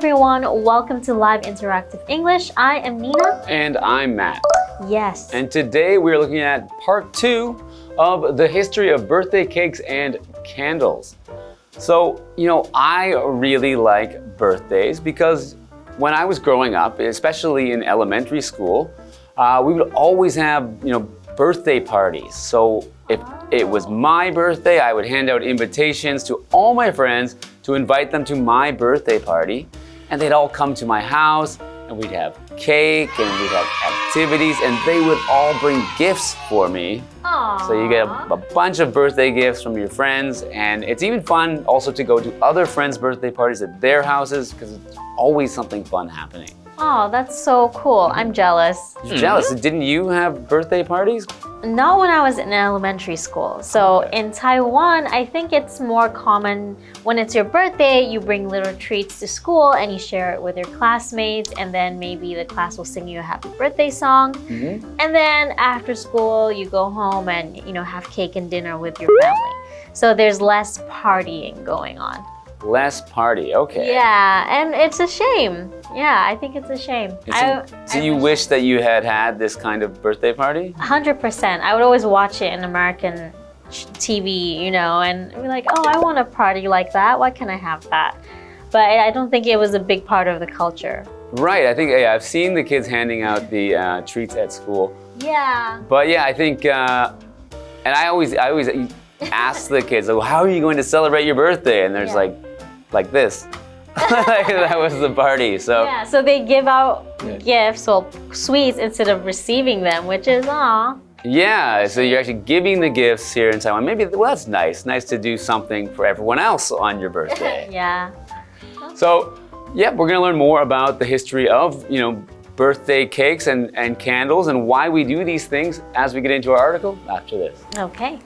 everyone, welcome to Live Interactive English. I am Nina. And I'm Matt. Yes. And today we're looking at part 2 of the history of birthday cakes and candles. So, I really like birthdays because when I was growing up, especially in elementary school, we would always have, birthday parties. So if it was my birthday, I would hand out invitations to all my friends to invite them to my birthday party. And they'd all come to my house and we'd have cake and we'd have activities and they would all bring gifts for me. Aww. So you get a bunch of birthday gifts from your friends, and it's even fun also to go to other friends' birthday parties at their houses because it's always something fun happening. Oh, that's so cool. I'm jealous. You're jealous? Didn't you have birthday parties? Not when I was in elementary school. So in Taiwan, I think it's more common when it's your birthday, you bring little treats to school and you share it with your classmates, and then maybe the class will sing you a happy birthday song. And then after school, you go home and have cake and dinner with your family. So there's less partying going on. Less party, okay. Yeah, and it's a shame. Yeah, I think it's a shame. So you wish that you had this kind of birthday party? 100%. I would always watch it in American TV, and be like, oh, I want a party like that. Why can't I have that? But I don't think it was a big part of the culture. Right, I think I've seen the kids handing out the treats at school. Yeah. But yeah, I think, and I always ask the kids, like, how are you going to celebrate your birthday? And there's like this. That was the party. So they give out gifts, sweets, instead of receiving them, which is aw. Yeah, so you're actually giving the gifts here in Taiwan. Maybe, that's nice. Nice to do something for everyone else on your birthday. Yeah. So, we're gonna learn more about the history of, birthday cakes and candles and why we do these things as we get into our article after this. Okay.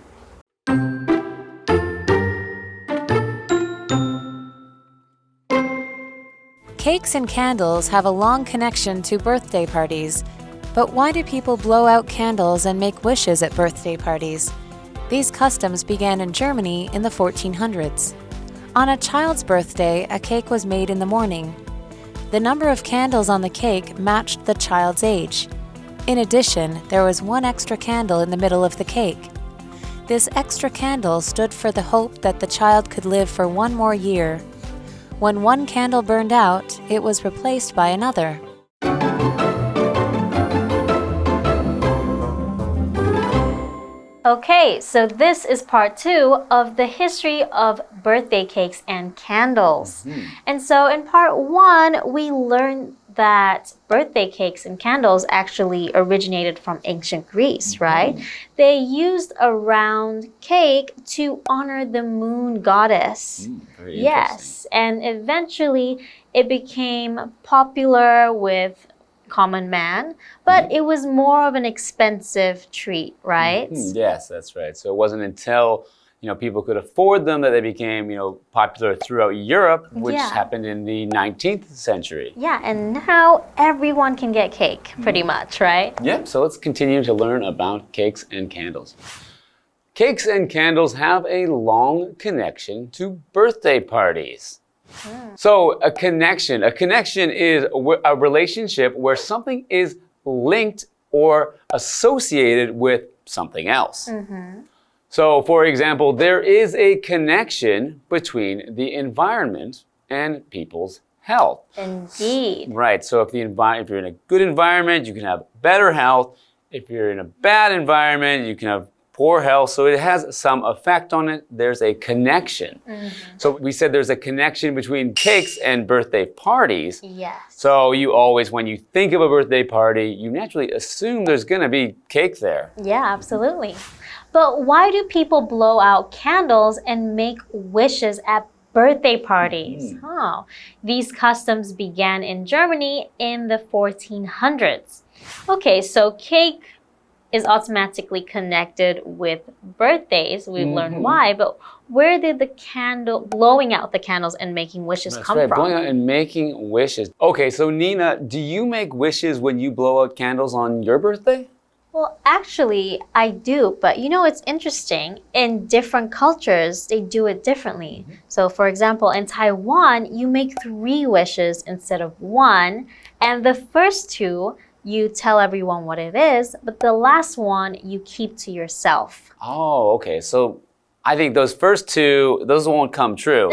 Cakes and candles have a long connection to birthday parties. But why do people blow out candles and make wishes at birthday parties? These customs began in Germany in the 1400s. On a child's birthday, a cake was made in the morning. The number of candles on the cake matched the child's age. In addition, there was one extra candle in the middle of the cake. This extra candle stood for the hope that the child could live for one more year. When one candle burned out, it was replaced by another. Okay, so this is part 2 of the history of birthday cakes and candles. And so in part 1, we learned that birthday cakes and candles actually originated from ancient Greece, right? They used a round cake to honor the moon goddess. Very yes, and eventually it became popular with common man, but it was more of an expensive treat, right? Yes, that's right. So it wasn't until people could afford them that they became popular throughout Europe, which happened in the 19th century. Yeah, and now everyone can get cake, pretty much, right? Yep, so let's continue to learn about cakes and candles. Cakes and candles have a long connection to birthday parties. So a connection is a relationship where something is linked or associated with something else. So for example, there is a connection between the environment and people's health. Indeed. Right, so if you're in a good environment, you can have better health. If you're in a bad environment, you can have poor health, so it has some effect on it. There's a connection. So we said there's a connection between cakes and birthday parties. Yes. So you always, when you think of a birthday party, you naturally assume there's gonna be cake there. Yeah, absolutely. But why do people blow out candles and make wishes at birthday parties? These customs began in Germany in the 1400s. Okay, so cake is automatically connected with birthdays. We've learned why, but where did the blowing out the candles and making wishes come from? Blowing out and making wishes. Okay, so Nina, do you make wishes when you blow out candles on your birthday? Well, actually, I do. But you know, it's interesting. In different cultures, they do it differently. So, for example, in Taiwan, you make 3 wishes instead of 1. And the first 2, you tell everyone what it is. But the last one, you keep to yourself. Oh, okay. So I think those first 2, those won't come true.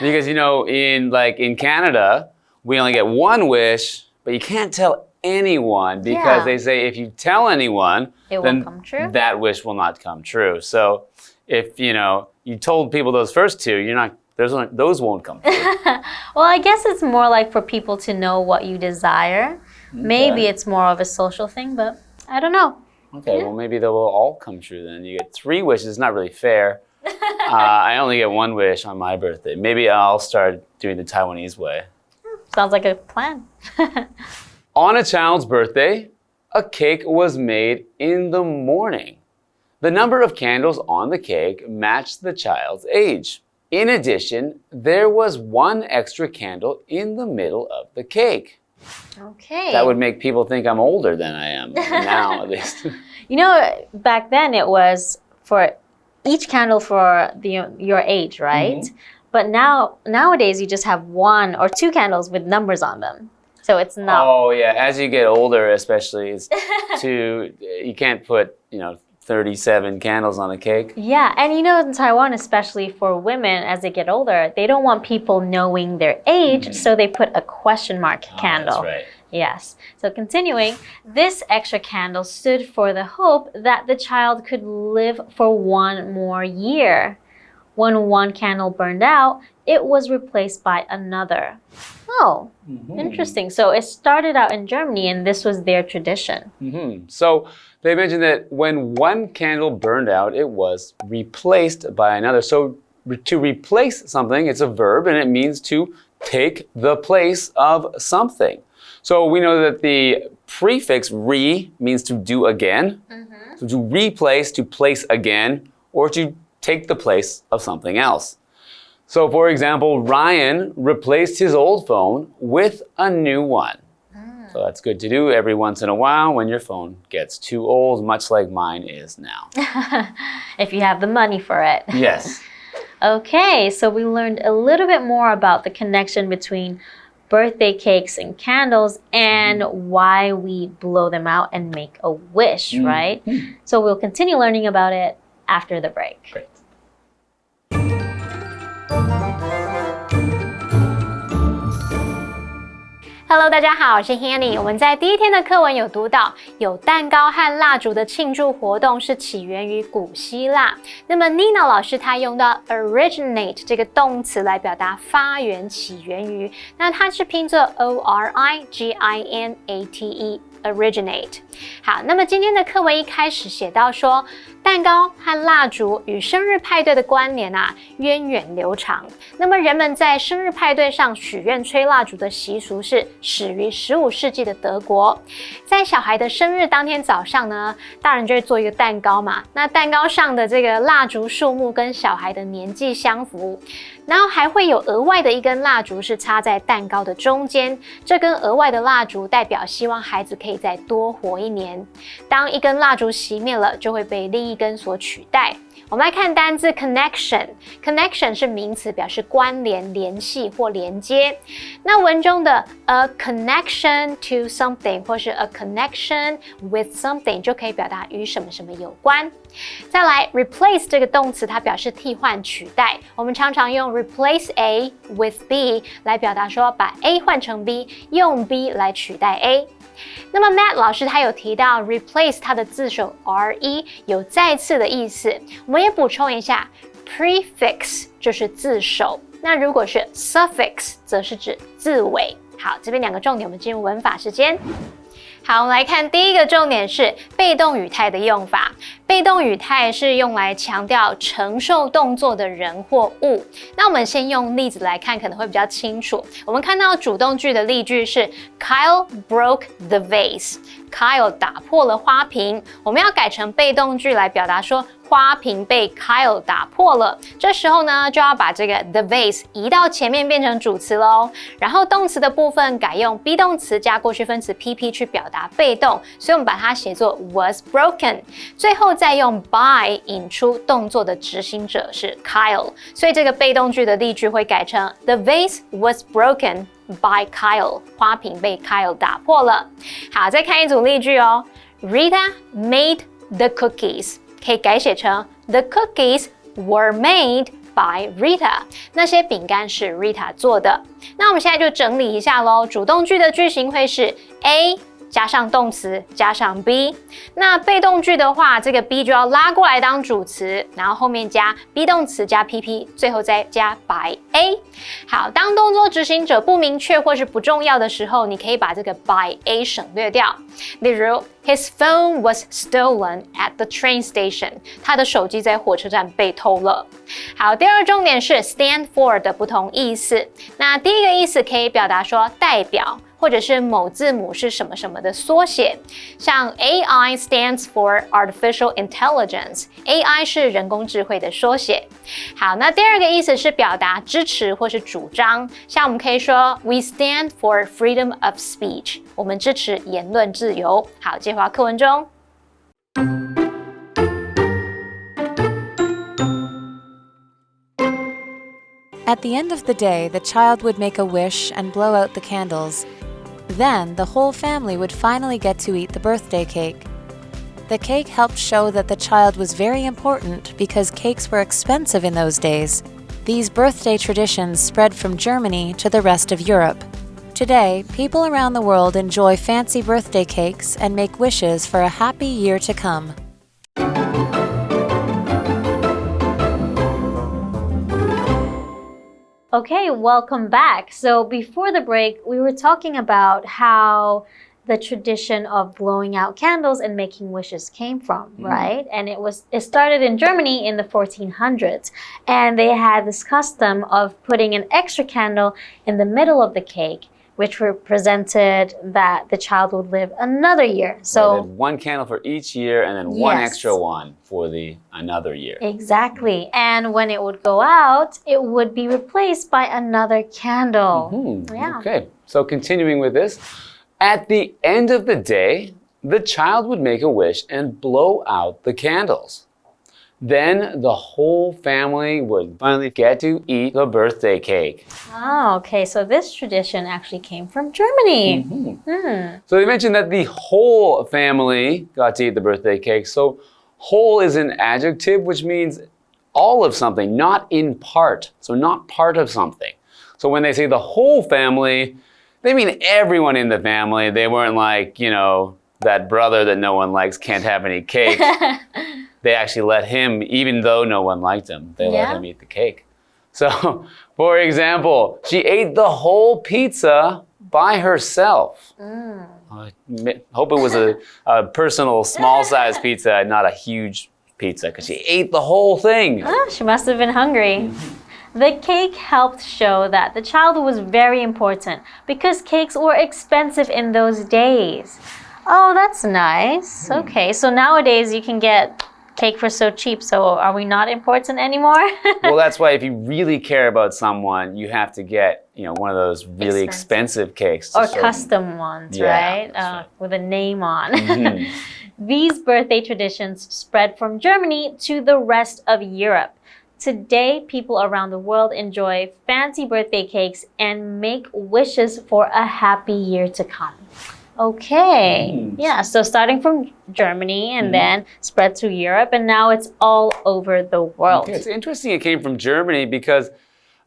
Because, you know, in Canada, we only get 1 wish, but you can't tell anyone because they say if you tell anyone, it then won't come true. That wish will not come true. So if, you know, you told people those first 2, you're not, those won't come true. Well, I guess it's more like for people to know what you desire. Maybe it's more of a social thing, but I don't know. Okay, well, maybe they will all come true then. You get 3 wishes, it's not really fair. I only get 1 wish on my birthday. Maybe I'll start doing the Taiwanese way. Sounds like a plan. On a child's birthday, a cake was made in the morning. The number of candles on the cake matched the child's age. In addition, there was 1 extra candle in the middle of the cake. Okay. That would make people think I'm older than I am now, at least. You know, back then it was for each candle for your age, right? But nowadays you just have 1 or 2 candles with numbers on them. So it's not. Oh yeah, as you get older, especially, it's you can't put 37 candles on a cake. Yeah, and you know, in Taiwan, especially for women, as they get older, they don't want people knowing their age, so they put a question mark candle. That's right. Yes. So continuing, this extra candle stood for the hope that the child could live for 1 more year. When 1 candle burned out, it was replaced by another. Oh, interesting. So it started out in Germany and this was their tradition. So they mentioned that when 1 candle burned out, it was replaced by another. So to replace something, it's a verb and it means to take the place of something. So we know that the prefix re means to do again. So to replace, to place again, or to take the place of something else. So for example, Ryan replaced his old phone with a new one. So that's good to do every once in a while when your phone gets too old, much like mine is now. If you have the money for it. Yes. Okay, so we learned a little bit more about the connection between birthday cakes and candles and why we blow them out and make a wish, right? So we'll continue learning about it after the break. Great. Hello， 大家好，我是 Hanny。我们在第1天的课文有读到，有蛋糕和蜡烛的庆祝活动是起源于古希腊。那么 Nina 老师她用到 originate 这个动词来表达发源、起源于，那它是拼作 originate。originate。好，那么今天的课文一开始写到说，蛋糕和蜡烛与生日派对的关联源远流长。那么人们在生日派对上许愿吹蜡烛的习俗是始于15世纪的德国。在小孩的生日当天早上呢，大人就会做一个蛋糕嘛，那蛋糕上的这个蜡烛数目跟小孩的年纪相符。然后还会有额外的一根蜡烛是插在蛋糕的中间，这根额外的蜡烛代表希望孩子可以再多活1年。当一根蜡烛熄灭了，就会被另一根所取代。我们来看单字 connection 是名词，表示关联、联系或连接。那文中的 a connection to something 或是 a connection with something 就可以表达与什么什么有关。再来 replace 这个动词，它表示替换、取代。我们常常用 replace A with B 来表达说把 A 换成 B， 用 B 来取代 A。那么 Matt 老师他有提到 replace 它的字首 re 有再次的意思，我们也补充一下 prefix 就是字首，那如果是 suffix 则是指字尾。好，这边2个重点，我们进入文法时间。好，我们来看第一个重点是被动语态的用法。被动语态是用来强调承受动作的人或物。那我们先用例子来看，可能会比较清楚。我们看到主动句的例句是 Kyle broke the vase。Kyle 打破了花瓶，我们要改成被动句来表达说花瓶被 Kyle 打破了。这时候呢，就要把这个 the vase 移到前面变成主词咯，然后动词的部分改用 be 动词加过去分词 PP 去表达被动，所以我们把它写作 was broken， 最后再用 by 引出动作的执行者是 Kyle， 所以这个被动句的例句会改成 The vase was broken by Kyle， 花瓶被 Kyle 打破了。好，再看一组例句哦。Rita made the cookies， 可以改写成 The cookies were made by Rita， 那些饼干是 Rita 做的。那我们现在就整理一下咯，主动句的句型会是 A加上动词加上 be， 那被动句的话，这个 be 就要拉过来当主词，然后后面加 be 动词加 PP， 最后再加 by A。好，当动作执行者不明确或是不重要的时候，你可以把这个 by A 省略掉。例如 His phone was stolen at the train station， 他的手机在火车站被偷了。好，第二重点是 stand for 的不同意思。那第一个意思可以表达说代表，或者是某字母是什么什么的缩写，像 AI stands for Artificial Intelligence， AI 是人工智慧的缩写。好，那第二个意思是表达支持或是主张，像我们可以说 We stand for freedom of speech， 我们支持言论自由。好，接回到课文中。At the end of the day, the child would make a wish and blow out the candles. Then, the whole family would finally get to eat the birthday cake. The cake helped show that the child was very important because cakes were expensive in those days. These birthday traditions spread from Germany to the rest of Europe. Today, people around the world enjoy fancy birthday cakes and make wishes for a happy year to come. Okay, welcome back. So before the break, we were talking about how the tradition of blowing out candles and making wishes came from, right? And it started in Germany in the 1400s, and they had this custom of putting an extra candle in the middle of the cake, which represented that the child would live another year. So one candle for each year and then one extra one for another year. Exactly. And when it would go out, it would be replaced by another candle. Yeah. Okay, so continuing with this. At the end of the day, the child would make a wish and blow out the candles. Then the whole family would finally get to eat the birthday cake. Oh, okay. So this tradition actually came from Germany. So they mentioned that the whole family got to eat the birthday cake. So whole is an adjective, which means all of something, not in part. So not part of something. So when they say the whole family, they mean everyone in the family. They weren't like, you know, that brother that no one likes can't have any cake. They actually let him, even though no one liked him, they let him eat the cake. So, for example, she ate the whole pizza by herself. I hope it was a personal small-sized pizza, not a huge pizza, because she ate the whole thing. Oh, she must have been hungry. The cake helped show that the child was very important because cakes were expensive in those days. Oh, that's nice. Okay, so nowadays you can get cake for so cheap, so are we not important anymore? Well, that's why if you really care about someone, you have to get, you know, one of those really expensive cakes. Or custom ones, right? Right? With a name on. These birthday traditions spread from Germany to the rest of Europe. Today, people around the world enjoy fancy birthday cakes and make wishes for a happy year to come. Okay, yeah, so starting from Germany and then spread to Europe, and now it's all over the world. Okay, it's interesting it came from Germany because,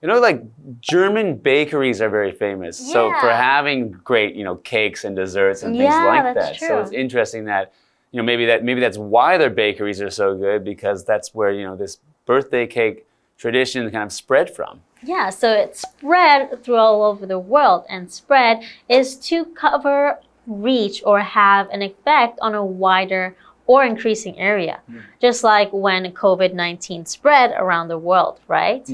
you know, like German bakeries are very famous. So for having great, you know, cakes and desserts and things like that. True. So it's interesting that, you know, maybe that's why their bakeries are so good, because that's where, you know, this birthday cake tradition kind of spread from. Yeah, so it spread through all over the world, and spread is to cover, reach, or have an effect on a wider or increasing area, just like when COVID-19 spread around the world, right?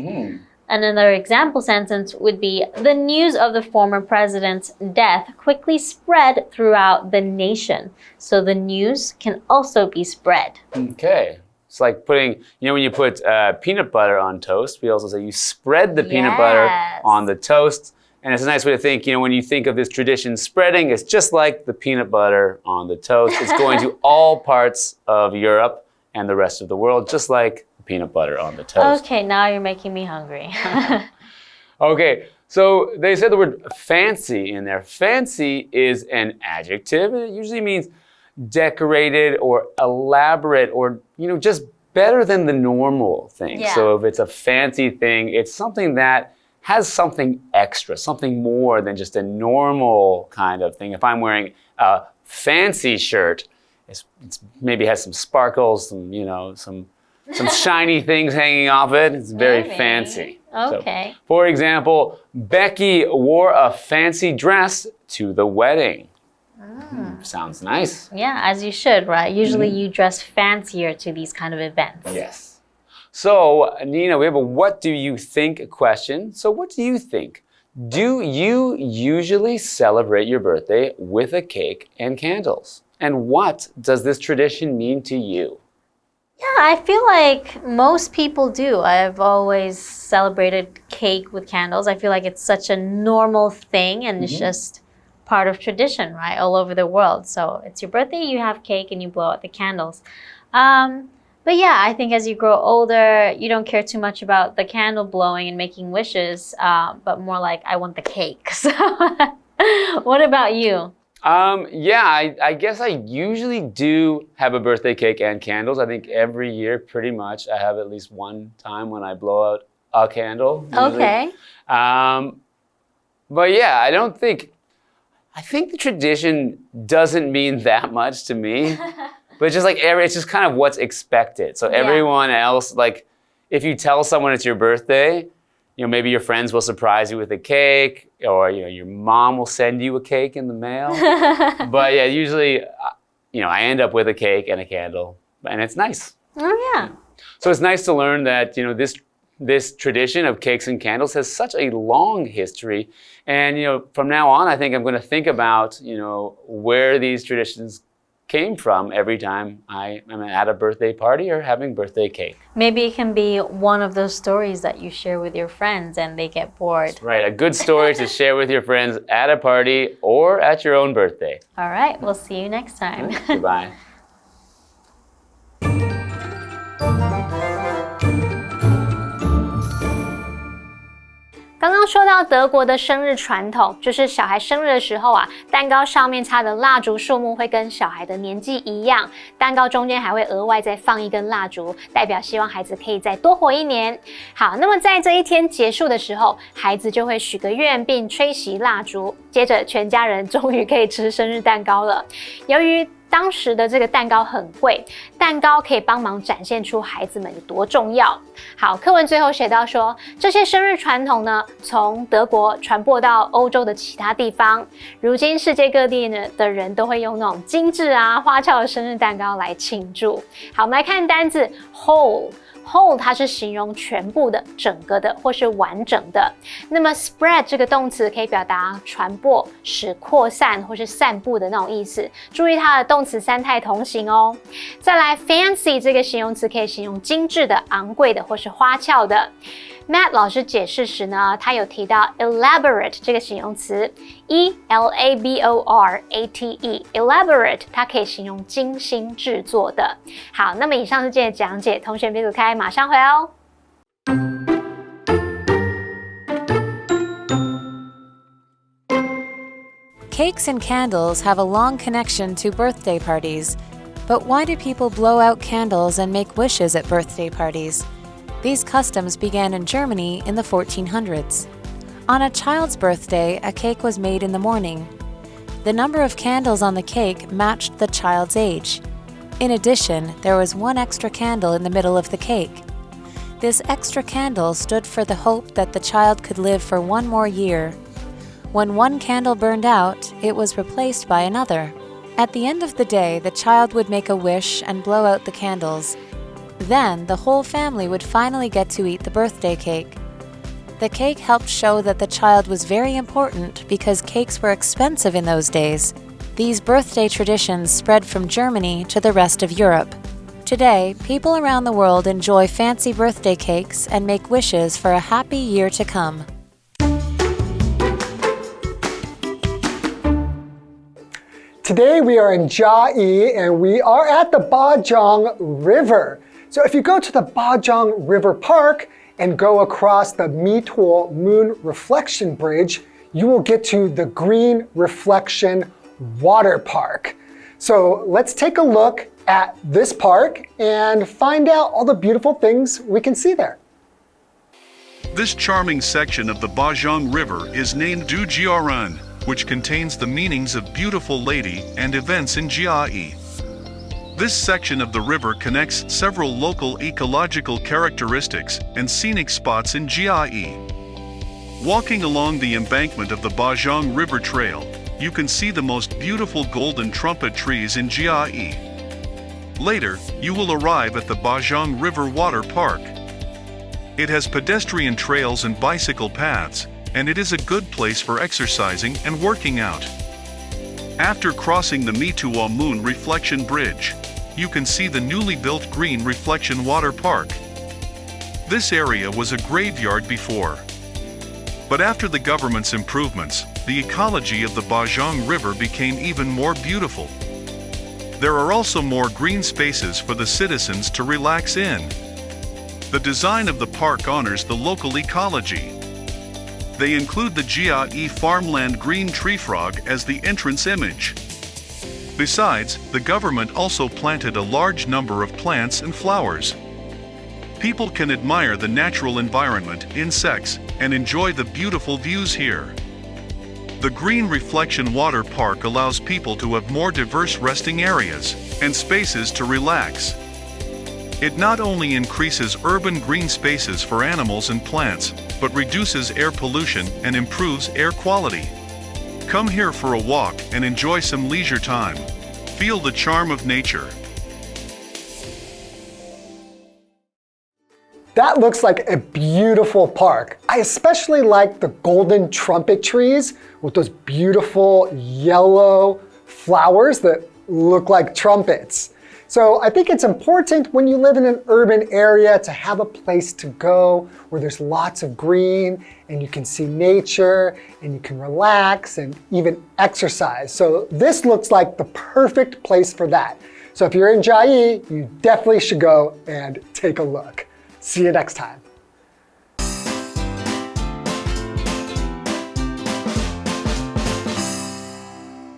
And another example sentence would be, the news of the former president's death quickly spread throughout the nation. So the news can also be spread. Okay. It's like putting, when you put peanut butter on toast, we also say you spread the peanut butter on the toast. And it's a nice way to think, when you think of this tradition spreading, it's just like the peanut butter on the toast. It's going to all parts of Europe and the rest of the world, just like peanut butter on the toast. Okay, now you're making me hungry. Okay, so they said the word fancy in there. Fancy is an adjective, and it usually means decorated or elaborate or, just better than the normal thing. Yeah. So if it's a fancy thing, it's something that has something extra, something more than just a normal kind of thing. If I'm wearing a fancy shirt, it's maybe has some sparkles, some shiny things hanging off it. It's very fancy. Okay. So, for example, Becky wore a fancy dress to the wedding. Sounds nice. Yeah, as you should, right? Usually you dress fancier to these kind of events. Yes. So, Nina, we have a what do you think question. So what do you think? Do you usually celebrate your birthday with a cake and candles? And what does this tradition mean to you? Yeah, I feel like most people do. I've always celebrated cake with candles. I feel like it's such a normal thing and it's just part of tradition, right? All over the world. So it's your birthday, you have cake and you blow out the candles. But yeah, I think as you grow older, you don't care too much about the candle blowing and making wishes, but more like, I want the cake. So what about you? Yeah, I guess I usually do have a birthday cake and candles. I think every year, pretty much, I have at least one time when I blow out a candle. Usually. Okay. But yeah, I think the tradition doesn't mean that much to me. But it's just like it's just kind of what's expected. So everyone else, like if you tell someone it's your birthday, maybe your friends will surprise you with a cake, or your mom will send you a cake in the mail. But yeah, usually, I end up with a cake and a candle, and it's nice. Oh yeah. So it's nice to learn that this tradition of cakes and candles has such a long history, and from now on, I think I'm going to think about where these traditions came from every time I am at a birthday party or having birthday cake. Maybe it can be one of those stories that you share with your friends and they get bored. Right, a good story to share with your friends at a party or at your own birthday. All right, we'll see you next time. Goodbye. 刚刚说到德国的生日传统，就是小孩生日的时候啊，蛋糕上面插的蜡烛数目会跟小孩的年纪一样，蛋糕中间还会额外再放一根蜡烛，代表希望孩子可以再多活一年。好，那么在这一天结束的时候，孩子就会许个愿并吹熄蜡烛，接着全家人终于可以吃生日蛋糕了。由于当时的这个蛋糕很贵，蛋糕可以帮忙展现出孩子们有多重要。好，课文最后写到说，这些生日传统呢，从德国传播到欧洲的其他地方，如今世界各地呢的人都会用那种精致啊、花俏的生日蛋糕来庆祝。好，我们来看单字 whole。whole 它是形容全部的、整个的或是完整的。那么 spread 这个动词可以表达传播、使扩散或是散布的那种意思。注意它的动词三态同形哦。再来 fancy 这个形容词可以形容精致的、昂贵的或是花俏的。Matt 老师解释时呢，他有提到 elaborate 这个形容词 E-L-A-B-O-R-A-T-E elaborate 它可以形容精心制作的。好，那么以上是今天的讲解，同学别走开，马上回来哦。Cakes and candles have a long connection to birthday parties. But why do people blow out candles and make wishes at birthday parties? These customs began in Germany in the 1400s. On a child's birthday, a cake was made in the morning. The number of candles on the cake matched the child's age. In addition, there was one extra candle in the middle of the cake. This extra candle stood for the hope that the child could live for one more year. When one candle burned out, it was replaced by another. At the end of the day, the child would make a wish and blow out the candles. Then, the whole family would finally get to eat the birthday cake. The cake helped show that the child was very important because cakes were expensive in those days. These birthday traditions spread from Germany to the rest of Europe. Today, people around the world enjoy fancy birthday cakes and make wishes for a happy year to come. Today we are in Chiayi and we are at the Bajang River. So if you go to the Bajang River Park and go across the Mituo Moon Reflection Bridge, you will get to the Green Reflection Water Park. So let's take a look at this park and find out all the beautiful things we can see there. This charming section of the Bajang River is named Dujiaran, which contains the meanings of beautiful lady and events in Chiayi. This section of the river connects several local ecological characteristics and scenic spots in Chiayi. Walking along the embankment of the Bajang River Trail, you can see the most beautiful golden trumpet trees in Chiayi. Later, you will arrive at the Bajang River Water Park. It has pedestrian trails and bicycle paths, and it is a good place for exercising and working out. After crossing the Mituo Moon Reflection Bridge, you can see the newly built Green Reflection Water Park. This area was a graveyard before. But after the government's improvements, the ecology of the Bajang River became even more beautiful. There are also more green spaces for the citizens to relax in. The design of the park honors the local ecology. They include the Chiayi farmland green tree frog as the entrance image. Besides, the government also planted a large number of plants and flowers. People can admire the natural environment, insects, and enjoy the beautiful views here. The Green Reflection Water Park allows people to have more diverse resting areas and spaces to relax. It not only increases urban green spaces for animals and plants, but reduces air pollution and improves air quality. Come here for a walk and enjoy some leisure time. Feel the charm of nature. That looks like a beautiful park. I especially like the golden trumpet trees with those beautiful yellow flowers that look like trumpets. So I think it's important when you live in an urban area to have a place to go where there's lots of green and you can see nature and you can relax and even exercise. So this looks like the perfect place for that. So if you're in Chiayi, you definitely should go and take a look. See you next time.